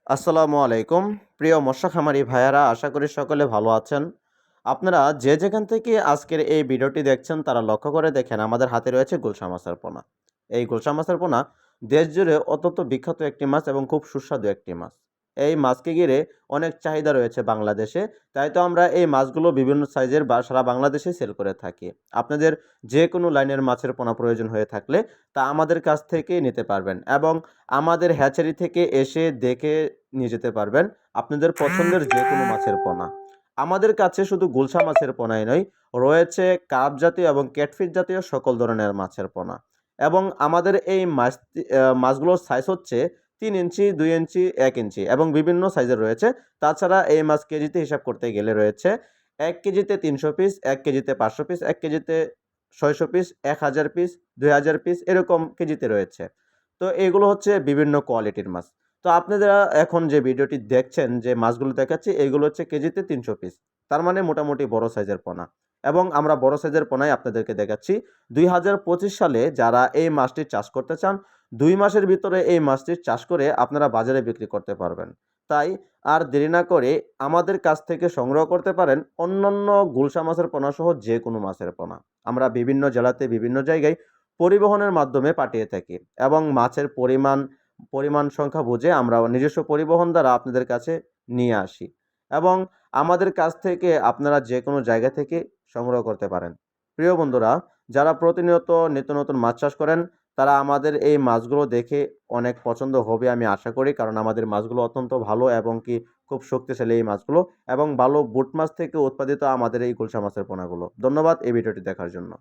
আসসালামু আলাইকুম। প্রিয় মৎস্য খামারি ভাইয়ারা, আশা করি সকলে ভালো আছেন। আপনারা যে যেখান থেকে আজকের এই ভিডিওটি দেখছেন তারা লক্ষ্য করে দেখেন আমাদের হাতে রয়েছে গুলশা মাছের পোনা। এই গুলশা মাছের পোনা দেশ জুড়ে অত্যন্ত বিখ্যাত একটি মাছ এবং খুব সুস্বাদু একটি মাছ। এই মাছকে ঘিরে অনেক চাহিদা রয়েছে বাংলাদেশে। তাই তো আমরা এই মাছগুলো বিভিন্ন সাইজের বা সারা বাংলাদেশে সেল করে থাকি। আপনাদের যে কোনো লাইনের মাছের পোনা প্রয়োজন হয়ে থাকলে তা আমাদের কাছ থেকে নিতে পারবেন এবং আমাদের হ্যাচারি থেকে এসে দেখে নিয়ে যেতে পারবেন আপনাদের পছন্দের যে কোনো মাছের পোনা। আমাদের কাছে শুধু গুলশা মাছের পোনাই নয়, রয়েছে কার্প জাতীয় এবং ক্যাটফিশ জাতীয় সকল ধরনের মাছের পোনা। এবং আমাদের এই মাছগুলোর সাইজ হচ্ছে ৩ ইঞ্চি, ২ ইঞ্চি, ১ ইঞ্চি এবং বিভিন্ন সাইজের রয়েছে। তাছাড়া এই মাছ কেজিতে হিসাব করতে গেলে রয়েছে ১ কেজিতে ৩০০ পিস, ১ কেজিতে ৫০০ পিস, ১ কেজিতে ৬০০ পিস, ১,০০০ পিস, ২,০০০ পিস এরকম কেজিতে রয়েছে। তো এগুলো হচ্ছে বিভিন্ন কোয়ালিটির মাছ। তো আপনারা এখন যে ভিডিওটি দেখছেন, যে মাছগুলো দেখাচ্ছি এগুলো হচ্ছে কেজিতে ৩০০ পিস। তার মানে মোটামুটি বড় সাইজের পোনা। এবং আমরা বড় সাইজের পোনাই আপনাদেরকে দেখাচ্ছি। ২০২৫ সালে যারা এই মাছটি চাষ করতে চান, ২ মাসের ভিতরে এই মাছটি চাষ করে আপনারা বাজারে বিক্রি করতে পারবেন। তাই আর দেরি না করে আমাদের কাছ থেকে সংগ্রহ করতে পারেন অন্যান্য গুলশা মাছের পোনাসহ যেকোনো মাছের পোনা। আমরা বিভিন্ন জেলাতে বিভিন্ন জায়গায় পরিবহনের মাধ্যমে পাঠিয়ে থাকি এবং মাছের পরিমাণ সংখ্যা বুঝে আমরা নিজস্ব পরিবহন দ্বারা আপনাদের কাছে নিয়ে আসি এবং আমাদের কাছ থেকে আপনারা যেকোনো জায়গা থেকে সংগ্রহ করতে পারেন। প্রিয় বন্ধুরা, যারা প্রতিনিয়ত নিত্য নতুন মাছ চাষ করেন তারা আমাদের এই মাছগুলো দেখে অনেক পছন্দ হবে আমি আশা করি। কারণ আমাদের মাছগুলো অত্যন্ত ভালো এবং কি খুব শক্তিশালী এই মাছগুলো এবং ভালো বুট মাছ থেকে উৎপাদিত আমাদের এই গুলশা মাছের পোনাগুলো। ধন্যবাদ এই ভিডিওটি দেখার জন্য।